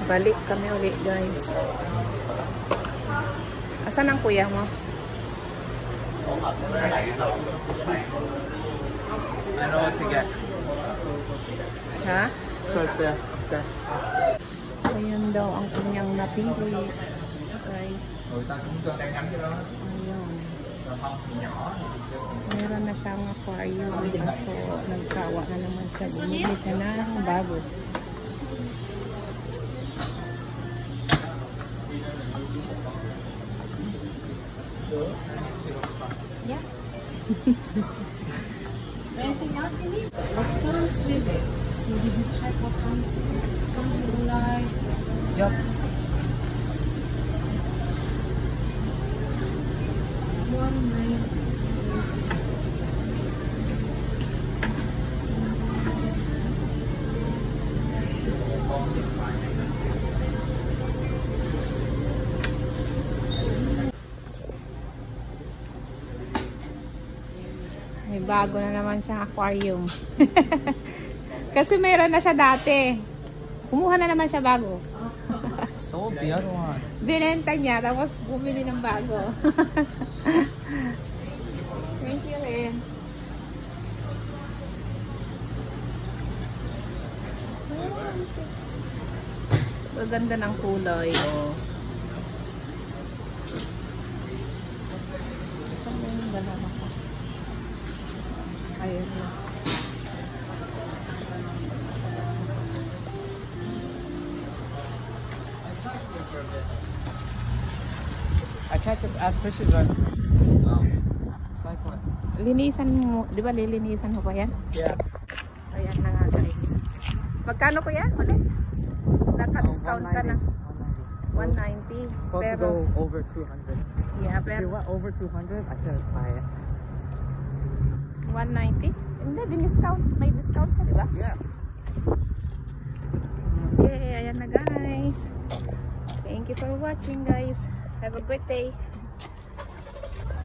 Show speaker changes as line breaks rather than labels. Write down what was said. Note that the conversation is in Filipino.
Balik kami ulit, guys. Asan ang kuya mo?
Ano, sige.
Ha?
Sorte.
Ayan daw ang kanyang napili, guys. Ayun. Meron na siyang aquarium. So, nagsawa na naman siya. Bumili siya na bago. Yeah. Anything else you need? What comes with it? So did you check what comes with it? Comes with the light?
Yep.
May bago na naman siyang aquarium. Kasi mayroon na siya dati. Kumuha na naman siya bago.
Sold the other one.
Binenta niya, tapos bumili ng bago. Thank you, eh. Ang ganda ng kulay, oh. Saan ba yung dalawa ko? Ayun na.
I tried to add fishes on. Cycling.
Linisan mo, di ba lilinisan mo pa yan?
Yeah.
Ayan na nga, guys. Magkano ko yan? Ulit? Naka-discount ka na. 190.
Supposed to go over 200.
Yeah,
If you
pero
want over 200, I could buy it.
190? Hindi, din-discount. May discount siya, di ba?
Yeah.
Okay, ayan na, guys. Thank you for watching, guys. Have a great day.